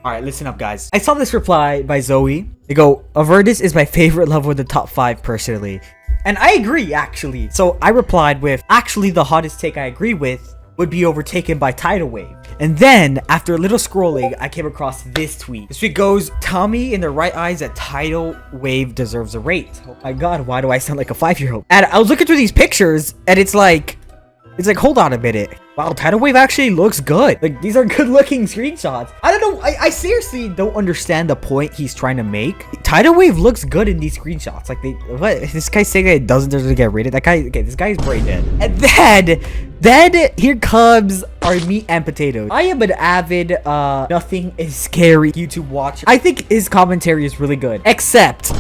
Alright, listen up, guys. I saw this reply by Zoe. They go, Averdis is my favorite level in the top 5 personally. And I agree, actually. So I replied with, actually the hottest take I agree with would be overtaken by Tidal Wave. And then, after a little scrolling, I came across this tweet. This tweet goes, tell me in the right eyes that Tidal Wave deserves a rate. Oh my god, why do I sound like a 5-year-old? And I was looking through these pictures, and it's like, hold on a minute. Wow, Tidal Wave actually looks good. Like, these are good looking screenshots. I don't know. I seriously don't understand the point he's trying to make. Tidal Wave looks good in these screenshots. Like, what? This guy's saying that it doesn't deserve to get rated. That guy, okay, this guy's brain dead. And then here comes our meat and potatoes. I am an avid, Nothing is Scary YouTube watcher. I think his commentary is really good. Except,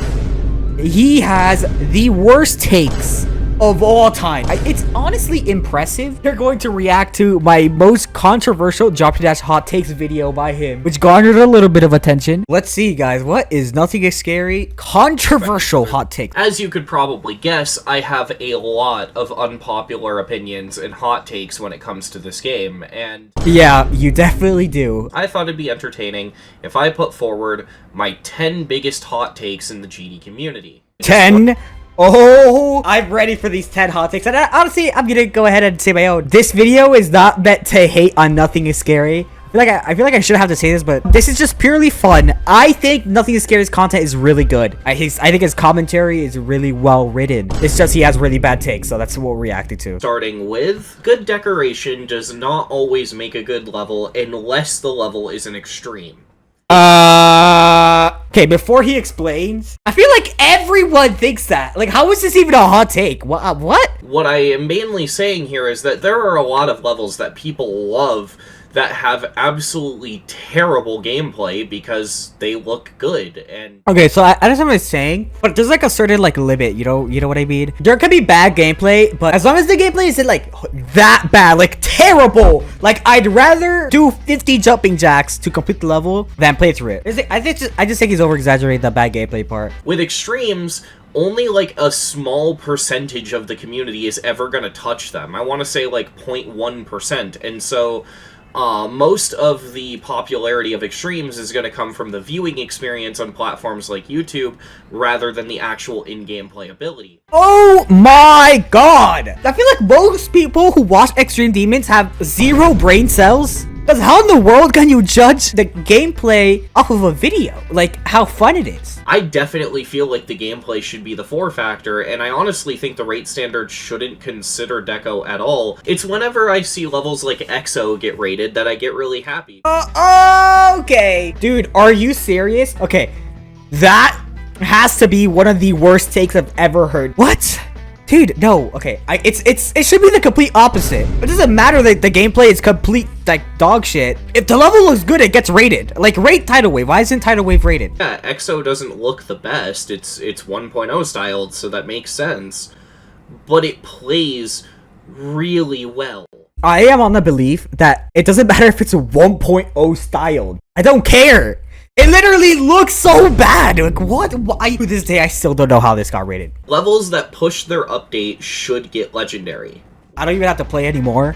he has the worst takes of all time. It's honestly impressive. They're going to react to my most controversial Drop Dash hot takes video by him, which garnered a little bit of attention. Let's see, guys. What is Nothing is Scary controversial hot take? As you could probably guess, I have a lot of unpopular opinions and hot takes when it comes to this game, and yeah, you definitely do. I thought it'd be entertaining if I put forward my 10 biggest hot takes in the GD community. 10? Oh, I'm ready for these 10 hot takes. And honestly, I'm gonna go ahead and say my own. This video is not meant to hate on Nothing is Scary. I feel like I shouldn't have to say this, but this is just purely fun. I think Nothing is Scary's content is really good. I think his commentary is really well written. It's just he has really bad takes, so that's what we're reacting to. Starting with, good decoration does not always make a good level unless the level is an extreme. Okay, before he explains, I feel like everyone thinks that. Like, how is this even a hot take? What? What I am mainly saying here is that there are a lot of levels that people love that have absolutely terrible gameplay because they look good. And okay, so I understand what he's saying, but there's like a certain like limit, you know what I mean? There could be bad gameplay, but as long as the gameplay isn't like that bad, like terrible, like I'd rather do 50 jumping jacks to complete the level than play through it. I just think he's over exaggerating the bad gameplay part. With extremes, only like a small percentage of the community is ever gonna touch them. I want to say like 0.1%, and so most of the popularity of extremes is going to come from the viewing experience on platforms like YouTube rather than the actual in-game playability. Oh my god! I feel like most people who watch Extreme Demons have 0 brain cells. Because how in the world can you judge the gameplay off of a video? Like, how fun it is. I definitely feel like the gameplay should be the 4 factor, and I honestly think the rate standard shouldn't consider deco at all. It's whenever I see levels like EXO get rated that I get really happy. Okay. Dude, are you serious? Okay, that has to be one of the worst takes I've ever heard. What? Dude, no. Okay, it should be the complete opposite. It doesn't matter that the gameplay is complete like dog shit. If the level looks good, it gets rated. Like, rate Tidal Wave. Why isn't Tidal Wave rated? Yeah, EXO doesn't look the best. It's 1.0 styled, so that makes sense. But it plays really well. I am on the belief that it doesn't matter if it's a 1.0 styled. I don't care. It literally looks so bad. Like, what? Why? To this day, I still don't know how this got rated. Levels that push their update should get legendary. I don't even have to play anymore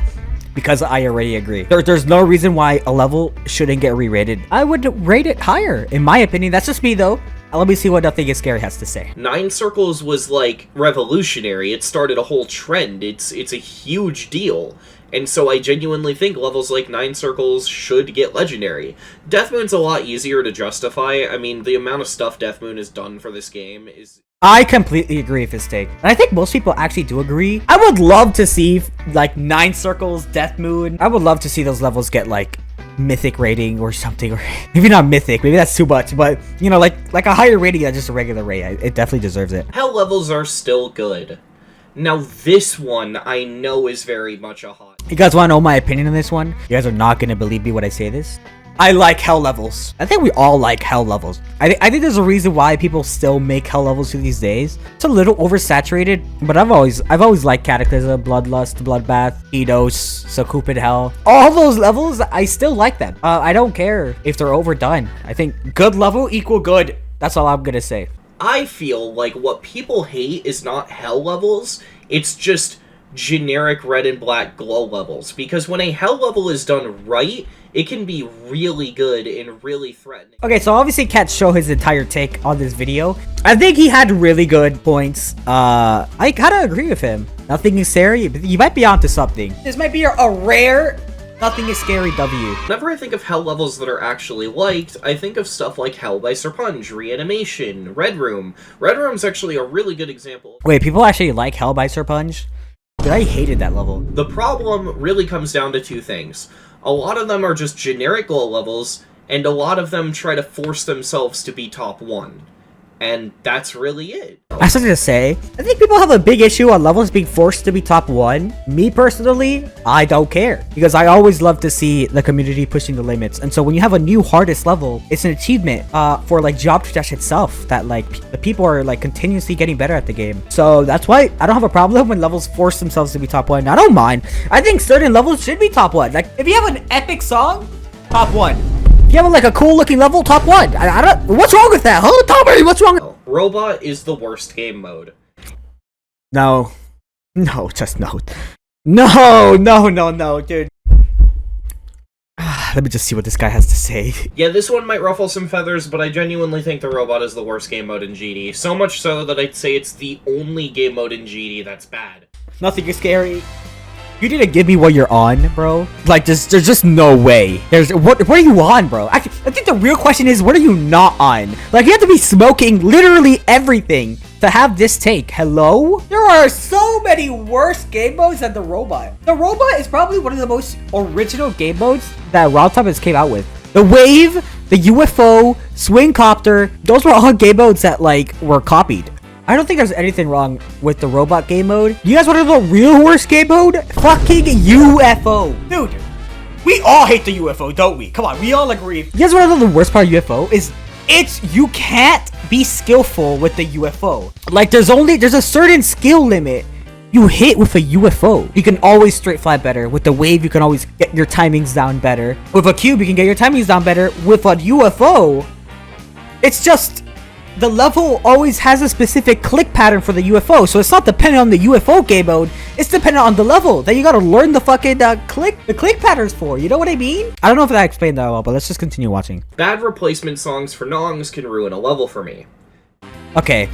because I already agree. There's no reason why a level shouldn't get re-rated. I would rate it higher, in my opinion. That's just me, though. Let me see what Nothing is Scary has to say. 9 Circles was, like, revolutionary. It started a whole trend. It's a huge deal. And so I genuinely think levels like 9 Circles should get legendary. Death Moon's a lot easier to justify. I mean, the amount of stuff Death Moon has done for this game is... I completely agree with his take. And I think most people actually do agree. I would love to see, like, 9 Circles, Death Moon. I would love to see those levels get, like, mythic rating or something. Or maybe not mythic. Maybe that's too much. But, you know, like a higher rating than just a regular rate. It definitely deserves it. Hell levels are still good. Now, this one, I know is very much a hot... You guys want to know my opinion on this one? You guys are not going to believe me when I say this. I like hell levels. I think we all like hell levels. I think there's a reason why people still make hell levels to these days. It's a little oversaturated, but I've always liked Cataclysm, Bloodlust, Bloodbath, Eidos, Sakupid Hell. All those levels, I still like them. I don't care if they're overdone. I think good level equal good. That's all I'm going to say. I feel like what people hate is not hell levels, it's just generic red and black glow levels, because when a hell level is done right, it can be really good and really threatening. Okay, so obviously can't show his entire take on this video. I think he had really good points. I kind of agree with him. Nothing is scary. You might be onto something. This might be a rare Nothing is Scary W. Whenever I think of hell levels that are actually liked, I think of stuff like Hell by Serpunge, Reanimation, Red Room. Red Room's actually a really good example. Wait, people actually like Hell by Serpunge? But I hated that level. The problem really comes down to two things. A lot of them are just generic glow levels, and a lot of them try to force themselves to be top 1. And that's really it. I have something to say. I think people have a big issue on levels being forced to be top 1. Me personally, I don't care. Because I always love to see the community pushing the limits. And so when you have a new hardest level, it's an achievement for like Geometry Dash itself. That like the people are like continuously getting better at the game. So that's why I don't have a problem when levels force themselves to be top 1. I don't mind. I think certain levels should be top 1. Like if you have an epic song, top 1. If you have like a cool looking level, top 1. I don't. What's wrong with that? Huh? Tommy, what's wrong? Robot is the worst game mode. No. No, just no. No, dude. Let me just see what this guy has to say. Yeah, this one might ruffle some feathers, but I genuinely think the Robot is the worst game mode in GD. So much so that I'd say it's the only game mode in GD that's bad. Nothing is scary. You need to give me what you're on, bro. Like, there's just no way. What are you on, bro? I think the real question is, what are you not on? Like, you have to be smoking literally everything to have this take. Hello? There are so many worse game modes than the Robot. The Robot is probably one of the most original game modes that Wildtime has came out with. The Wave, the UFO, Swing Copter, those were all game modes that, like, were copied. I don't think there's anything wrong with the Robot game mode. You guys want to know the real worst game mode? Fucking UFO. Dude, we all hate the UFO, don't we? Come on, we all agree. You guys want to know the worst part of UFO is you can't be skillful with the UFO. Like there's a certain skill limit you hit with a UFO. You can always straight fly better. With the Wave, you can always get your timings down better. With a cube, you can get your timings down better. With a UFO, it's just the level always has a specific click pattern for the UFO, so it's not dependent on the UFO game mode. It's dependent on the level that you gotta learn the fucking click patterns for. You know what I mean? I don't know if I explained that well, but let's just continue watching. Bad replacement songs for nongs can ruin a level for me. Okay,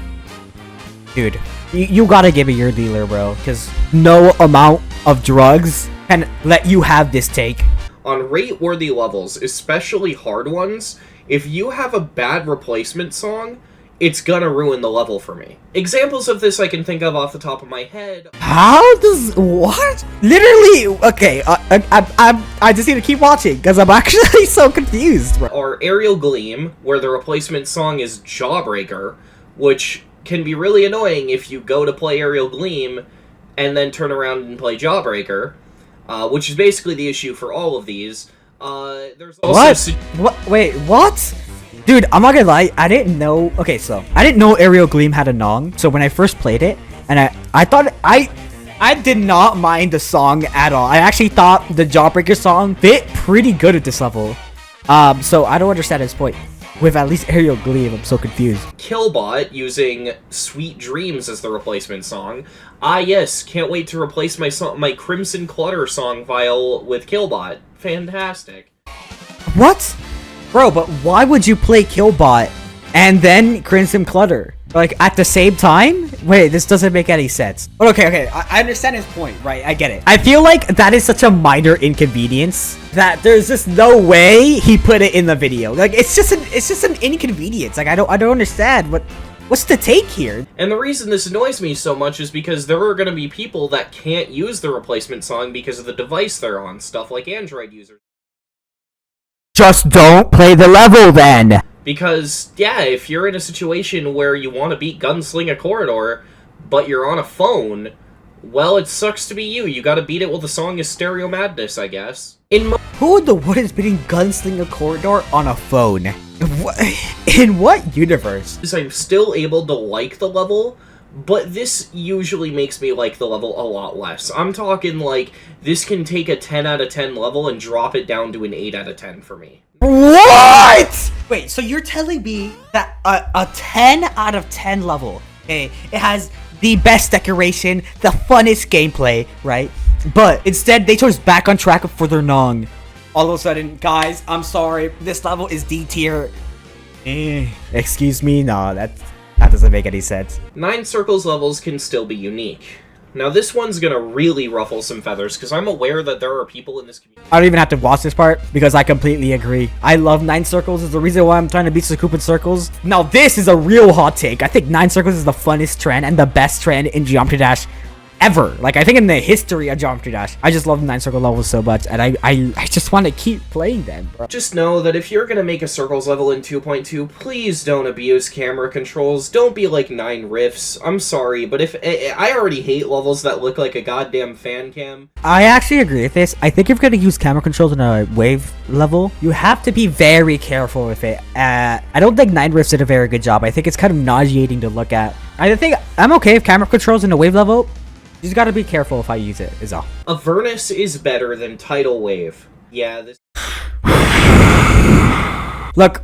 dude, you gotta give me your dealer, bro, because no amount of drugs can let you have this take. On rate-worthy levels, especially hard ones, if you have a bad replacement song, it's gonna ruin the level for me. Examples of this I can think of off the top of my head. How does what? Literally, okay. I just need to keep watching because I'm actually so confused. Or Aerial Gleam, where the replacement song is Jawbreaker, which can be really annoying if you go to play Aerial Gleam and then turn around and play Jawbreaker, which is basically the issue for all of these. There's also what? Wait, what? Dude, I'm not gonna lie, I didn't know. Okay, so I didn't know Aerial Gleam had a nong. So when I first played it, and I thought I did not mind the song at all. I actually thought the Jawbreaker song fit pretty good at this level. So I don't understand his point. With at least Aerial Gleam, I'm so confused. Killbot using Sweet Dreams as the replacement song. Ah yes, can't wait to replace my Crimson Clutter song file with Killbot. Fantastic. What? Bro, but why would you play Killbot and then Crimson Clutter? Like, at the same time? Wait, this doesn't make any sense. But okay, I understand his point, right? I get it. I feel like that is such a minor inconvenience that there's just no way he put it in the video. Like, it's just an inconvenience. Like, I don't understand what's the take here? And the reason this annoys me so much is because there are going to be people that can't use the replacement song because of the device they're on, stuff like Android users. Just don't play the level then! Because, yeah, if you're in a situation where you want to beat Gunslinger Corridor, but you're on a phone, well, it sucks to be you. You gotta beat it while the song is Stereo Madness, I guess. Who in the world is beating Gunslinger Corridor on a phone? In what universe? I'm still able to like the level, but this usually makes me like the level a lot less. I'm talking like, this can take a 10 out of 10 level and drop it down to an 8 out of 10 for me. What? Wait, so you're telling me that a 10 out of 10 level, okay, it has the best decoration, the funnest gameplay, right? But instead, they chose back on track for their Nong. All of a sudden, guys, I'm sorry, this level is D tier. Excuse me, no, that doesn't make any sense. 9 Circles levels can still be unique. Now this one's gonna really ruffle some feathers, because I'm aware that there are people in this community. I don't even have to watch this part, because I completely agree. I love 9 Circles, is the reason why I'm trying to beat Sucoup in Circles. Now this is a real hot take. I think 9 Circles is the funnest trend and the best trend in Geometry Dash ever. Like, I think in the history of Geometry Dash. I just love the 9 Circle levels so much, and I just want to keep playing them, bro. Just know that if you're gonna make a Circles level in 2.2, please don't abuse camera controls. Don't be like 9 Rifts. I'm sorry, but if I already hate levels that look like a goddamn fan cam. I actually agree with this. I think if you're gonna use camera controls in a wave level, you have to be very careful with it. I don't think 9 Rifts did a very good job. I think it's kind of nauseating to look at. I think I'm okay with camera controls in a wave level. You just gotta be careful if I use it, is all. Avernus is better than Tidal Wave. Yeah, this... Look,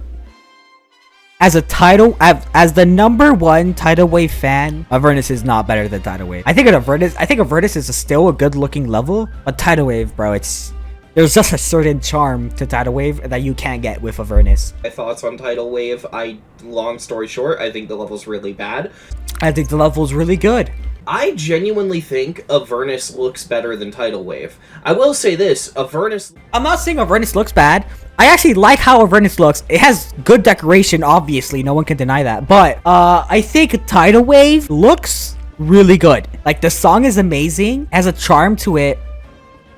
as the #1 Tidal Wave fan, Avernus is not better than Tidal Wave. I think Avernus is still a good looking level, but Tidal Wave, bro, there's just a certain charm to Tidal Wave that you can't get with Avernus. My thoughts on Tidal Wave, long story short, I think the level's really bad. I think the level's really good. I genuinely think Avernus looks better than Tidal Wave. I will say this, Avernus... I'm not saying Avernus looks bad. I actually like how Avernus looks. It has good decoration, obviously. No one can deny that. But, I think Tidal Wave looks really good. Like, the song is amazing, has a charm to it,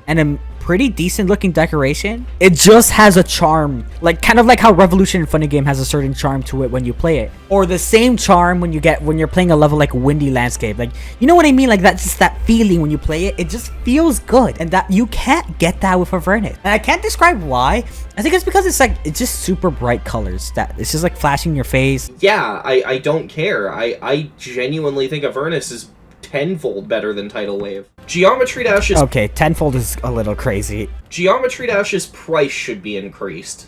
and a pretty decent looking decoration. It just has a charm, like kind of like how Revolution in Funny Game has a certain charm to it when you play it, or the same charm when you're playing a level like Windy Landscape. Like, you know what I mean? Like, that's just that feeling when you play it. It just feels good, and that you can't get that with Avernus. And I can't describe why. I think it's because it's just super bright colors that it's just like flashing in your face. Yeah, I don't care. I genuinely think Avernus is tenfold better than Tidal Wave. Geometry Dash's... Okay, tenfold is a little crazy. Geometry Dash's price should be increased.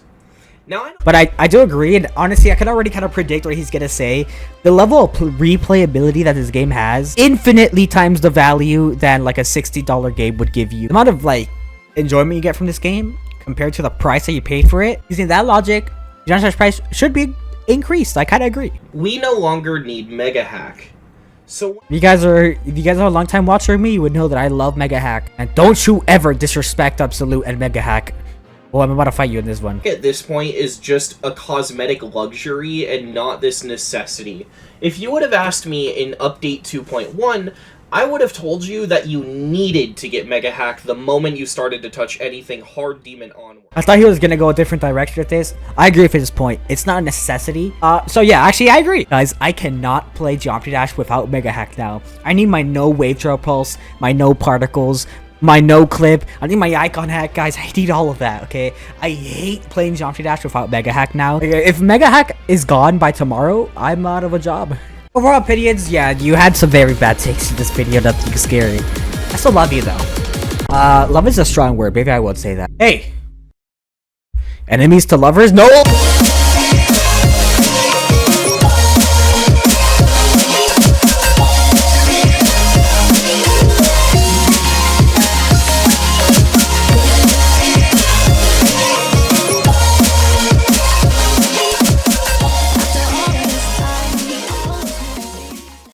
Now, but I do agree, and honestly, I can already kind of predict what he's gonna say. The level of replayability that this game has infinitely times the value than like a $60 game would give you. The amount of like enjoyment you get from this game compared to the price that you paid for it. Using that logic, Geometry Dash price should be increased. I kind of agree. We no longer need Mega Hack. So if you guys are a long time watcher of me, you would know that I love Mega Hack. And don't you ever disrespect Absolute and Mega Hack. Well, I'm about to fight you in this one. At this point is just a cosmetic luxury and not this necessity. If you would have asked me in Update 2.1, I would have told you that you needed to get Mega Hack the moment you started to touch anything Hard Demon onward. I thought he was gonna go a different direction with this. I agree with his point. It's not a necessity. So yeah, actually I agree. Guys, I cannot play Geometry Dash without Mega Hack now. I need my no wave trail pulse, my no particles, my no clip. I need my icon hack, guys. I need all of that, okay? I hate playing Geometry Dash without Mega Hack now. If Mega Hack is gone by tomorrow, I'm out of a job. Overall opinions, yeah, you had some very bad takes in this video. Nothing scary. I still love you, though. Love is a strong word. Maybe I won't say that. Hey! Enemies to lovers? No!